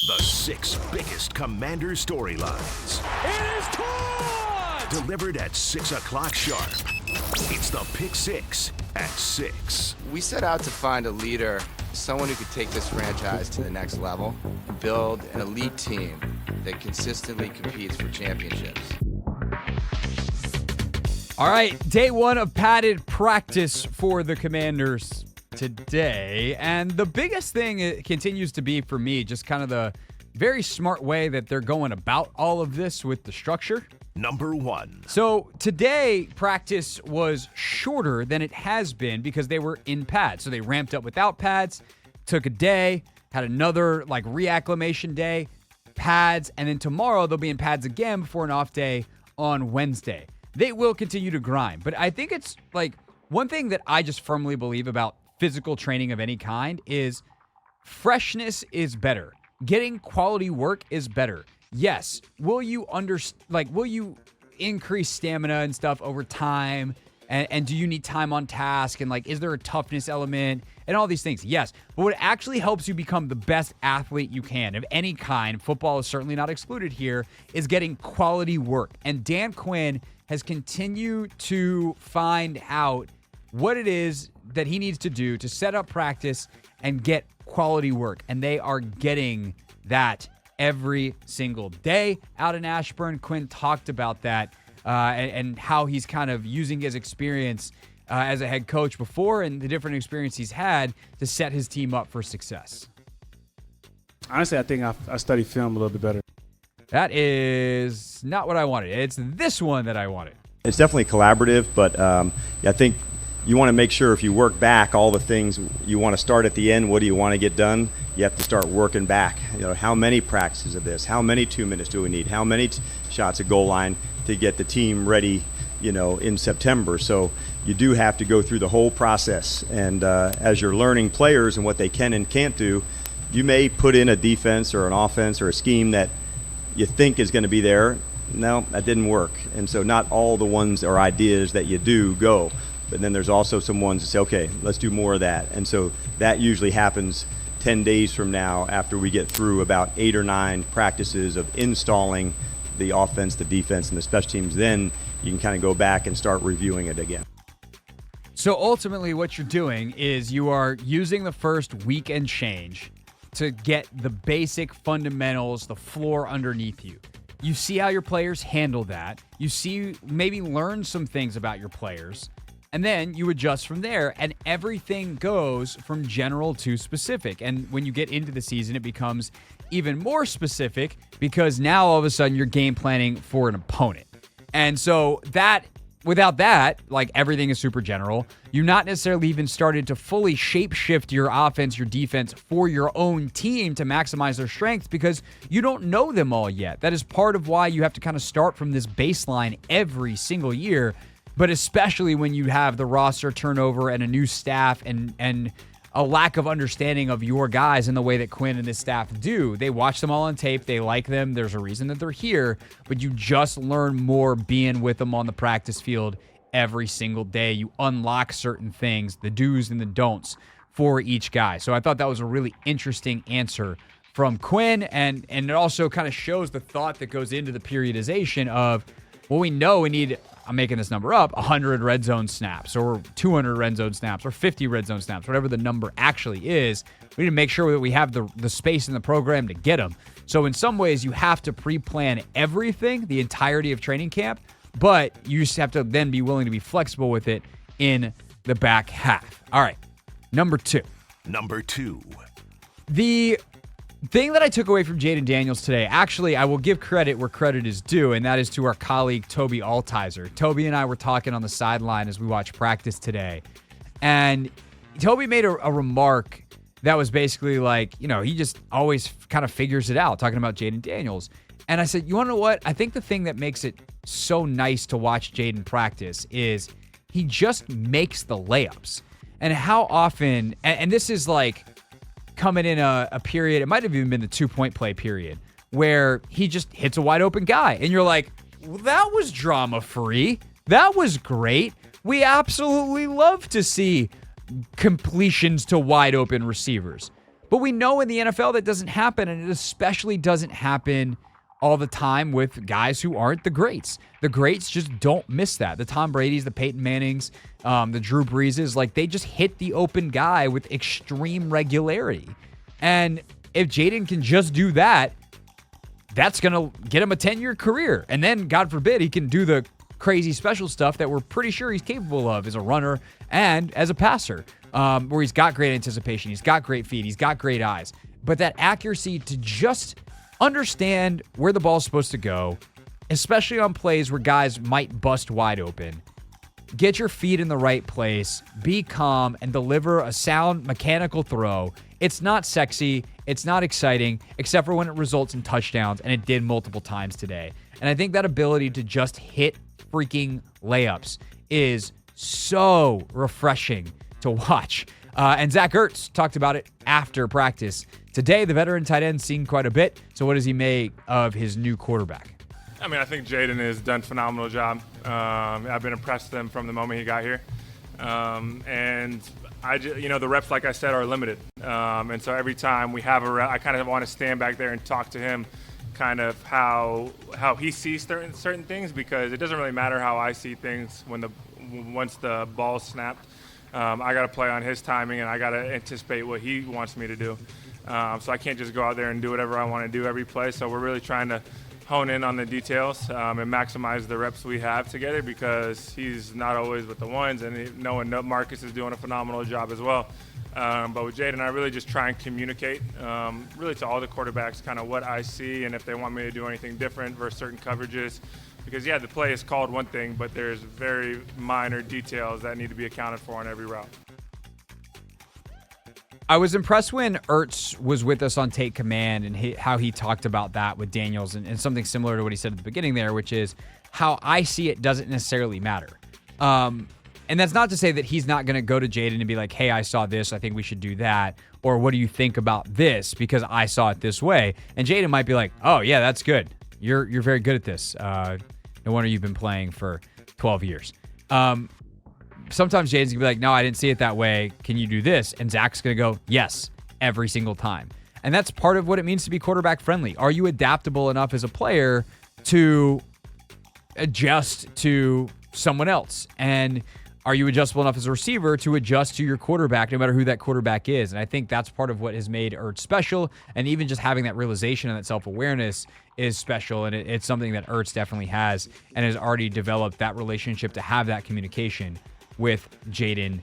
The 6 biggest Commander storylines. It is caught! Delivered at 6 o'clock sharp. It's the Pick 6 at 6. We set out to find a leader, someone who could take this franchise to the next level, build an elite team that consistently competes for championships. All right, day 1 of padded practice for the Commanders today. And the biggest thing it continues to be for me, just kind of the very smart way that they're going about all of this with the structure. Number 1. So today, practice was shorter than it has been because they were in pads. So they ramped up without pads, took a day, had another reacclimation day, pads, and then tomorrow they'll be in pads again before an off day on Wednesday. They will continue to grind. But I think it's one thing that I just firmly believe about physical training of any kind is freshness is better. Getting quality work is better. Yes, will you increase stamina and stuff over time? And do you need time on task? And is there a toughness element and all these things? Yes. But what actually helps you become the best athlete you can of any kind, football is certainly not excluded here, is getting quality work. And Dan Quinn has continued to find out what it is that he needs to do to set up practice and get quality work. And they are getting that every single day out in Ashburn. Quinn talked about that and how he's kind of using his experience as a head coach before and the different experience he's had to set his team up for success. Honestly, I think I study film a little bit better. That is not what I wanted. It's this one that I wanted. It's definitely collaborative, but I think you want to make sure if you work back all the things you want to start at the end, what do you want to get done? You have to start working back. How many practices of this? How many 2 minutes do we need? How many shots at goal line to get the team ready, in September? So you do have to go through the whole process. And as you're learning players and what they can and can't do, you may put in a defense or an offense or a scheme that you think is going to be there. No, that didn't work. And so not all the ones or ideas that you do go. But then there's also some ones that say, okay, let's do more of that. And so that usually happens 10 days from now after we get through about 8 or 9 practices of installing the offense, the defense, and the special teams. Then you can kind of go back and start reviewing it again. So ultimately what you're doing is you are using the first week and change to get the basic fundamentals, the floor underneath you. You see how your players handle that. You see, maybe learn some things about your players. And then you adjust from there, and everything goes from general to specific. And when you get into the season, it becomes even more specific because now all of a sudden you're game planning for an opponent. And so without that, everything is super general. You're not necessarily even started to fully shape-shift your offense, your defense for your own team to maximize their strengths because you don't know them all yet. That is part of why you have to kind of start from this baseline every single year. But especially when you have the roster turnover and a new staff and a lack of understanding of your guys in the way that Quinn and his staff do. They watch them all on tape. They like them. There's a reason that they're here. But you just learn more being with them on the practice field every single day. You unlock certain things, the do's and the don'ts for each guy. So I thought that was a really interesting answer from Quinn. And it also kind of shows the thought that goes into the periodization of, well, we know we need, I'm making this number up, 100 red zone snaps or 200 red zone snaps or 50 red zone snaps, whatever the number actually is. We need to make sure that we have the space in the program to get them. So in some ways, you have to pre-plan everything, the entirety of training camp, but you just have to then be willing to be flexible with it in the back half. All right, number 2. The thing that I took away from Jayden Daniels today, actually, I will give credit where credit is due, and that is to our colleague, Toby Altizer. Toby and I were talking on the sideline as we watched practice today, and Toby made a remark that was basically he just always kind of figures it out, talking about Jayden Daniels. And I said, you want to know what? I think the thing that makes it so nice to watch Jayden practice is he just makes the layups. And how often, and this is coming in a period, it might have even been the 2-point play period, where he just hits a wide open guy. And you're like, well, that was drama-free. That was great. We absolutely love to see completions to wide open receivers. But we know in the NFL that doesn't happen, and it especially doesn't happen all the time with guys who aren't the greats. The greats just don't miss that. The Tom Brady's, the Peyton Mannings, the Drew Breeses, like they just hit the open guy with extreme regularity. And if Jayden can just do that, that's going to get him a 10-year career. And then, God forbid, he can do the crazy special stuff that we're pretty sure he's capable of as a runner and as a passer, where he's got great anticipation, he's got great feet, he's got great eyes. But that accuracy to just understand where the ball's supposed to go, especially on plays where guys might bust wide open. Get your feet in the right place, be calm, and deliver a sound mechanical throw. It's not sexy, it's not exciting, except for when it results in touchdowns, and it did multiple times today. And I think that ability to just hit freaking layups is so refreshing to watch. And Zach Ertz talked about it after practice. Today, the veteran tight end seen quite a bit. So what does he make of his new quarterback? I mean, I think Jayden has done a phenomenal job. I've been impressed with him from the moment he got here. And the reps, like I said, are limited. And so every time we have a rep, I kind of want to stand back there and talk to him kind of how he sees certain things, because it doesn't really matter how I see things once the ball's snapped. I got to play on his timing, and I got to anticipate what he wants me to do. So I can't just go out there and do whatever I want to do every play. So we're really trying to hone in on the details and maximize the reps we have together, because he's not always with the ones, and knowing Marcus is doing a phenomenal job as well. But with Jayden, I really just try and communicate really to all the quarterbacks kind of what I see and if they want me to do anything different versus certain coverages. Because, yeah, the play is called one thing, but there's very minor details that need to be accounted for on every route. I was impressed when Ertz was with us on Take Command and how he talked about that with Daniels and something similar to what he said at the beginning there, which is how I see it doesn't necessarily matter. And that's not to say that he's not going to go to Jayden and be like, hey, I saw this, I think we should do that. Or what do you think about this because I saw it this way? And Jayden might be like, oh, yeah, that's good. You're very good at this. No wonder you've been playing for 12 years. Sometimes Jayden's going to be like, no, I didn't see it that way. Can you do this? And Zach's going to go, yes, every single time. And that's part of what it means to be quarterback friendly. Are you adaptable enough as a player to adjust to someone else? And are you adjustable enough as a receiver to adjust to your quarterback, no matter who that quarterback is? And I think that's part of what has made Ertz special. And even just having that realization and that self-awareness is special. And it's something that Ertz definitely has and has already developed that relationship to have that communication with Jayden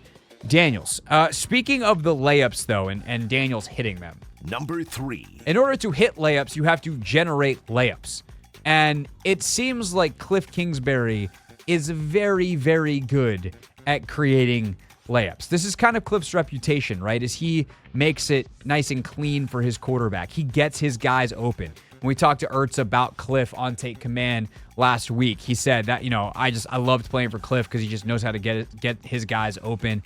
Daniels. Speaking of the layups, though, and Daniels hitting them. Number 3. In order to hit layups, you have to generate layups. And it seems like Kliff Kingsbury is very, very good at creating layups. This is kind of Kliff's reputation, right? Is he makes it nice and clean for his quarterback. He gets his guys open. When we talked to Ertz about Kliff on Take Command last week, he said that, I loved playing for Kliff because he just knows how to get his guys open.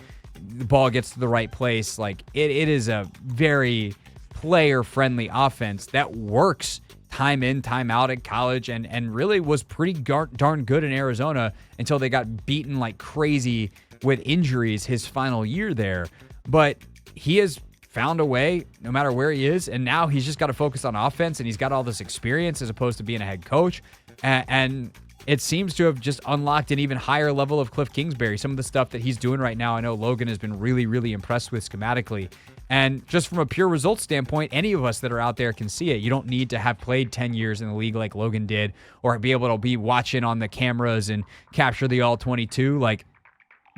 The ball gets to the right place. Like it is a very player-friendly offense that works time in, time out at college and really was pretty darn good in Arizona until they got beaten like crazy with injuries his final year there. But he has found a way no matter where he is, and now he's just got to focus on offense, and he's got all this experience as opposed to being a head coach. And it seems to have just unlocked an even higher level of Kliff Kingsbury. Some of the stuff that he's doing right now, I know Logan has been really, really impressed with schematically. And just from a pure results standpoint, any of us that are out there can see it. You don't need to have played 10 years in the league like Logan did, or be able to be watching on the cameras and capture the all-22. Like,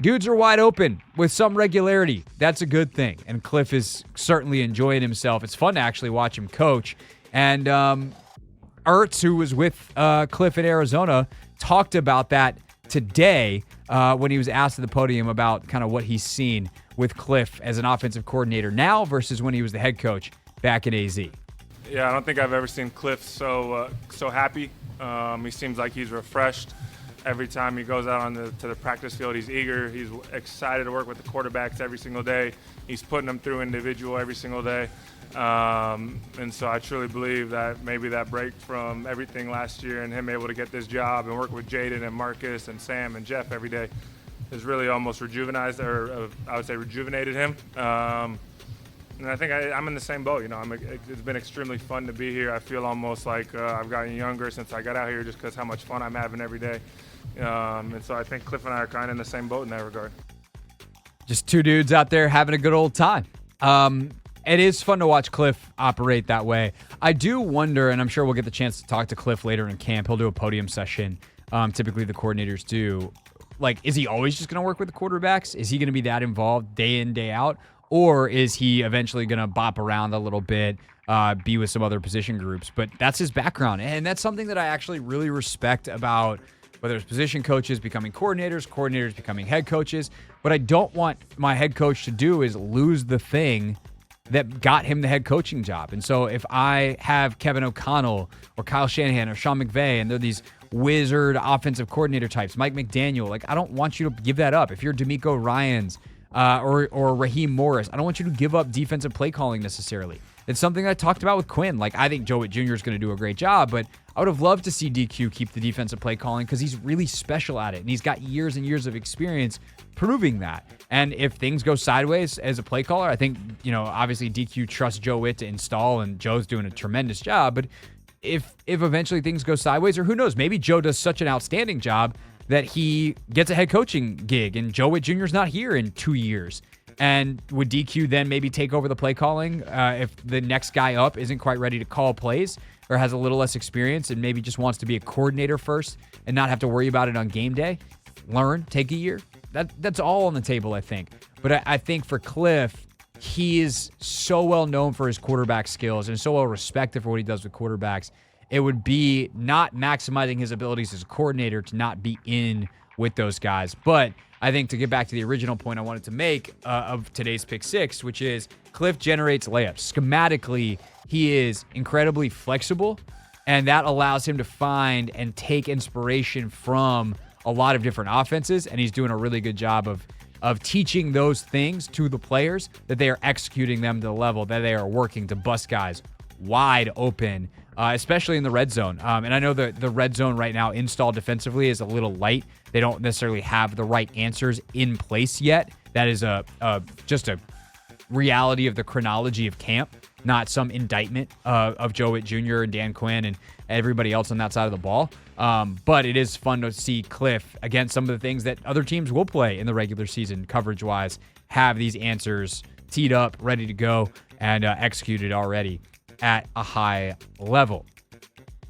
dudes are wide open with some regularity. That's a good thing. And Kliff is certainly enjoying himself. It's fun to actually watch him coach. And Ertz, who was with Kliff in Arizona, talked about that today when he was asked at the podium about kind of what he's seen with Kliff as an offensive coordinator now versus when he was the head coach back at AZ. Yeah, I don't think I've ever seen Kliff so happy. He seems like he's refreshed. Every time he goes out to the practice field, he's eager. He's excited to work with the quarterbacks every single day. He's putting them through individual every single day. And so I truly believe that maybe that break from everything last year and him able to get this job and work with Jayden and Marcus and Sam and Jeff every day has really almost rejuvenated him. And I think I'm in the same boat. It's been extremely fun to be here. I feel almost like I've gotten younger since I got out here just because how much fun I'm having every day. And so I think Kliff and I are kind of in the same boat in that regard. Just two dudes out there having a good old time. It is fun to watch Kliff operate that way. I do wonder, and I'm sure we'll get the chance to talk to Kliff later in camp. He'll do a podium session. Typically the coordinators do. Like, is he always just going to work with the quarterbacks? Is he going to be that involved day in, day out? Or is he eventually going to bop around a little bit, be with some other position groups? But that's his background. And that's something that I actually really respect about whether it's position coaches becoming coordinators, coordinators becoming head coaches. What I don't want my head coach to do is lose the thing that got him the head coaching job. And so if I have Kevin O'Connell or Kyle Shanahan or Sean McVay, and they're these wizard offensive coordinator types, Mike McDaniel, like, I don't want you to give that up. If you're D'Amico Ryans or Raheem Morris, I don't want you to give up defensive play calling necessarily. It's something I talked about with Quinn. Like, I think Joe Witt Jr. is going to do a great job, but I would have loved to see DQ keep the defensive play calling because he's really special at it, and he's got years and years of experience proving that. And if things go sideways as a play caller, I think, obviously DQ trusts Joe Witt to install, and Joe's doing a tremendous job. But if eventually things go sideways, or who knows, maybe Joe does such an outstanding job that he gets a head coaching gig, and Joe Witt Jr. is not here in 2 years. And would DQ then maybe take over the play calling if the next guy up isn't quite ready to call plays or has a little less experience and maybe just wants to be a coordinator first and not have to worry about it on game day? Learn, take a year. That's all on the table, I think. But I think for Kliff, he is so well known for his quarterback skills and so well respected for what he does with quarterbacks. It would be not maximizing his abilities as a coordinator to not be in with those guys. But I think to get back to the original point I wanted to make of today's Pick 6, which is Kliff generates layups. Schematically, he is incredibly flexible, and that allows him to find and take inspiration from a lot of different offenses, and he's doing a really good job of teaching those things to the players, that they are executing them to the level that they are working to bust guys wide open, especially in the red zone. And I know the red zone right now installed defensively is a little light. They don't necessarily have the right answers in place yet. That is just a reality of the chronology of camp, not some indictment of Joe Witt Jr. and Dan Quinn and everybody else on that side of the ball. But it is fun to see Kliff, against some of the things that other teams will play in the regular season coverage-wise, have these answers teed up, ready to go, and executed already at a high level.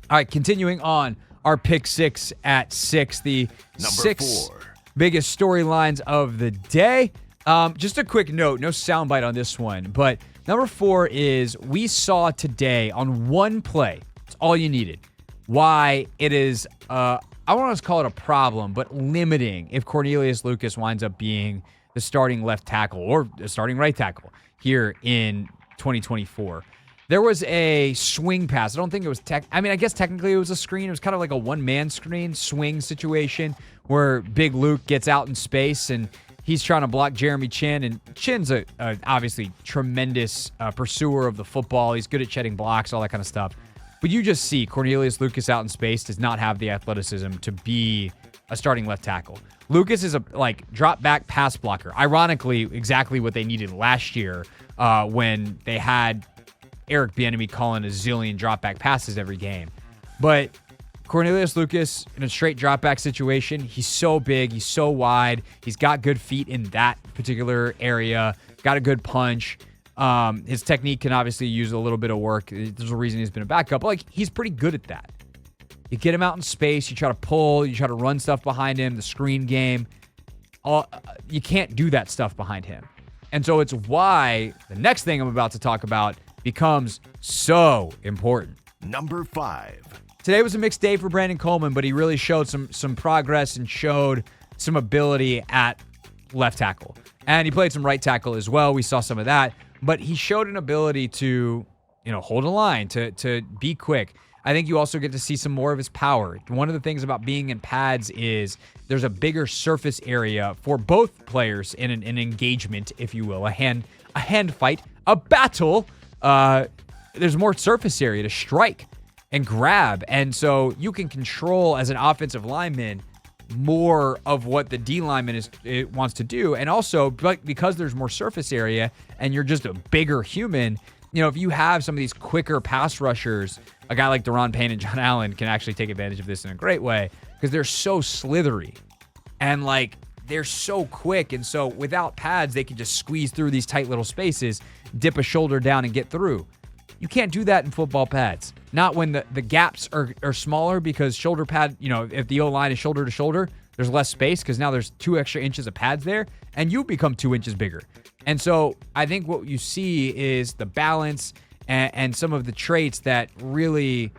All right, continuing on, our Pick 6 at 6, the Number 6 4. biggest storylines of the day. Just a quick note, no soundbite on this one, but number 4 is we saw today on one play, it's all you needed, why it is, I don't want to call it a problem, but limiting if Cornelius Lucas winds up being the starting left tackle or the starting right tackle here in 2024. There was a swing pass. I don't think it was I guess technically it was a screen. It was kind of like a one-man screen swing situation where Big Luke gets out in space and he's trying to block Jeremy Chin. And Chin's a obviously tremendous pursuer of the football. He's good at shedding blocks, all that kind of stuff. But you just see Cornelius Lucas out in space does not have the athleticism to be a starting left tackle. Lucas is a drop back pass blocker. Ironically, exactly what they needed last year when they had Eric Bieniemy calling a zillion drop back passes every game. But Cornelius Lucas in a straight drop back situation, he's so big, he's so wide, he's got good feet in that particular area, got a good punch. His technique can obviously use a little bit of work. There's a reason he's been a backup. But he's pretty good at that. You get him out in space, you try to pull, you try to run stuff behind him, the screen game. You can't do that stuff behind him. And so it's why the next thing I'm about to talk about becomes so important. Number 5. Today was a mixed day for Brandon Coleman, but he really showed some progress and showed some ability at left tackle. And he played some right tackle as well. We saw some of that. But he showed an ability to, hold a line, to be quick. I think you also get to see some more of his power. One of the things about being in pads is there's a bigger surface area for both players in an engagement, if you will, a hand fight, a battle. There's more surface area to strike and grab. And so you can control, as an offensive lineman, more of what the D lineman wants to do. And also, because there's more surface area and you're just a bigger human, if you have some of these quicker pass rushers, a guy like Daron Payne and John Allen can actually take advantage of this in a great way because they're so slithery and they're so quick. And so without pads, they can just squeeze through these tight little spaces, dip a shoulder down and get through. You can't do that in football pads. Not when the gaps are smaller, because shoulder pad, if the O-line is shoulder to shoulder, there's less space because now there's 2 extra inches of pads there and you become 2 inches bigger. And so I think what you see is the balance and some of the traits that really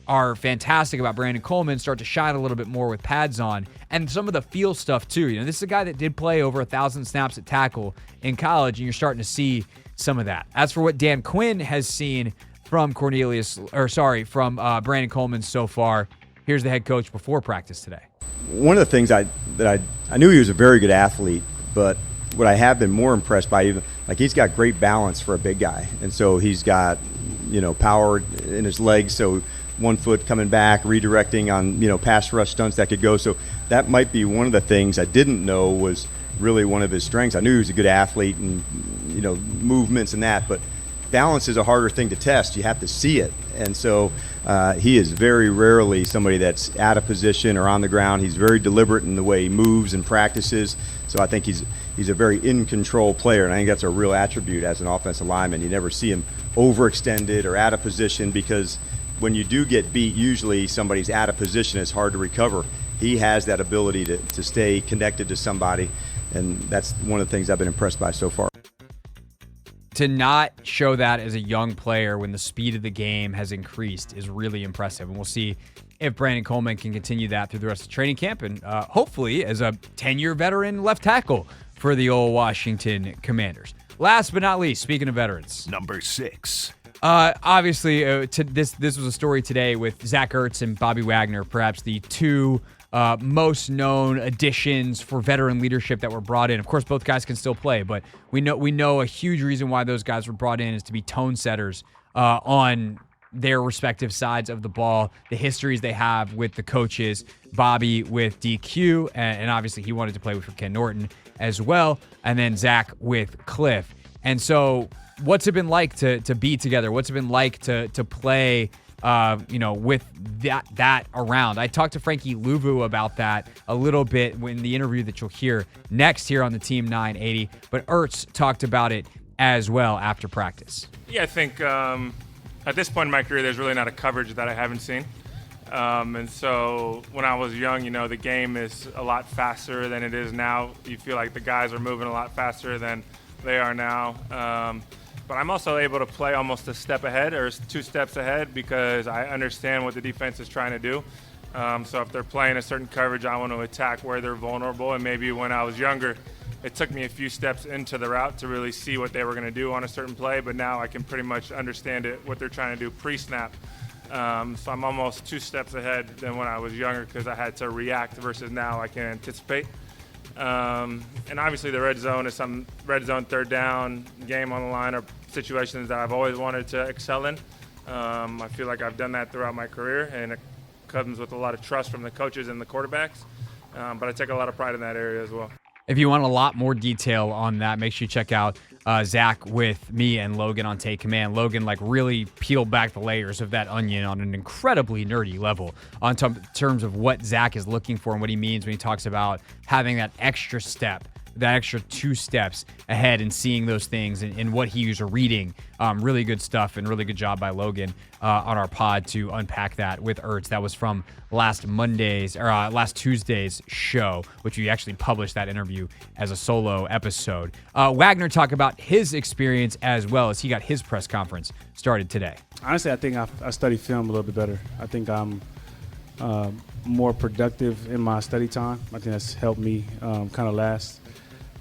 are fantastic about Brandon Coleman start to shine a little bit more with pads on, and some of the feel stuff too. This is a guy that did play over 1,000 snaps at tackle in college, and you're starting to see some of that. As for what Dan Quinn has seen from Brandon Coleman so far, here's the head coach before practice today. One of the things I knew he was a very good athlete, but what I have been more impressed by, even he's got great balance for a big guy, and so he's got power in his legs, so one foot coming back, redirecting on pass rush stunts that could go. So that might be one of the things I didn't know was really one of his strengths. I knew he was a good athlete and movements and that, but balance is a harder thing to test. You have to see it, and so he is very rarely somebody that's out of position or on the ground. He's very deliberate in the way he moves and practices. So I think he's a very in control player, and I think that's a real attribute as an offensive lineman. You never see him overextended or out of position, because when you do get beat, usually somebody's out of position. It's hard to recover. He has that ability to stay connected to somebody, and that's one of the things I've been impressed by so far. To not show that as a young player when the speed of the game has increased is really impressive, and we'll see if Brandon Coleman can continue that through the rest of training camp, and hopefully as a 10-year veteran left tackle for the old Washington Commanders. Last but not least, speaking of veterans, Number 6. Obviously, this was a story today with Zach Ertz and Bobby Wagner, perhaps the 2 most known additions for veteran leadership that were brought in. Of course, both guys can still play, but we know a huge reason why those guys were brought in is to be tone setters on their respective sides of the ball, the histories they have with the coaches, Bobby with DQ, and obviously he wanted to play with Ken Norton as well, and then Zach with Kliff. And so what's it been like to be together? What's it been like to play with that around? I talked to Frankie Louvu about that a little bit in the interview that you'll hear next here on the Team 980, but Ertz talked about it as well after practice. Yeah, I think at this point in my career, there's really not a coverage that I haven't seen. And so when I was young, the game is a lot faster than it is now. You feel like the guys are moving a lot faster than they are now. But I'm also able to play almost a step ahead or 2 steps ahead because I understand what the defense is trying to do. So if they're playing a certain coverage, I want to attack where they're vulnerable. And maybe when I was younger, it took me a few steps into the route to really see what they were going to do on a certain play. But now I can pretty much understand what they're trying to do pre-snap. So I'm almost 2 steps ahead than when I was younger because I had to react versus now I can anticipate. And obviously the red zone is some red zone third down, game on the line are situations that I've always wanted to excel in. I feel like I've done that throughout my career, and it comes with a lot of trust from the coaches and the quarterbacks. But I take a lot of pride in that area as well. If you want a lot more detail on that, make sure you check out Zach with me and Logan on Take Command. Logan really peeled back the layers of that onion on an incredibly nerdy level on terms of what Zach is looking for and what he means when he talks about having that extra step, that extra 2 steps ahead and seeing those things and what he was reading. Really good stuff and really good job by Logan on our pod to unpack that with Ertz. That was from last Tuesday's show, which we actually published that interview as a solo episode. Wagner talked about his experience as well as he got his press conference started today. Honestly, I think I study film a little bit better. I think I'm more productive in my study time. I think that's helped me kind of last.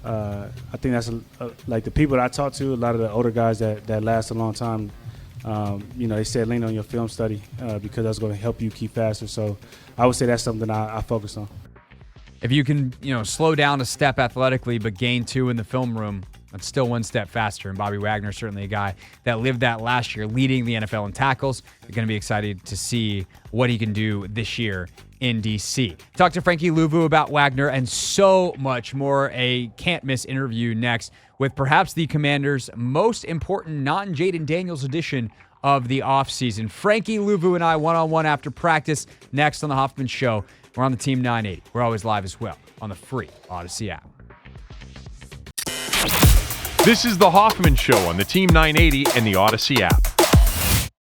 I think that's like the people that I talk to, a lot of the older guys that last a long time, they said lean on your film study because that's going to help you keep faster. So I would say that's something I focus on. If you can, slow down a step athletically but gain 2 in the film room, That's still one step faster. And Bobby Wagner, certainly a guy that lived that last year, leading the NFL in tackles. You're going to be excited to see what he can do this year in D.C. Talk to Frankie Louvu about Wagner and so much more. A can't-miss interview next with perhaps the Commanders' most important non-Jayden Daniels edition of the offseason. Frankie Louvu and I one-on-one after practice next on The Hoffman Show. We're on the Team 980. We're always live as well on the free Odyssey app. This is The Hoffman Show on the Team 980 and the Odyssey app.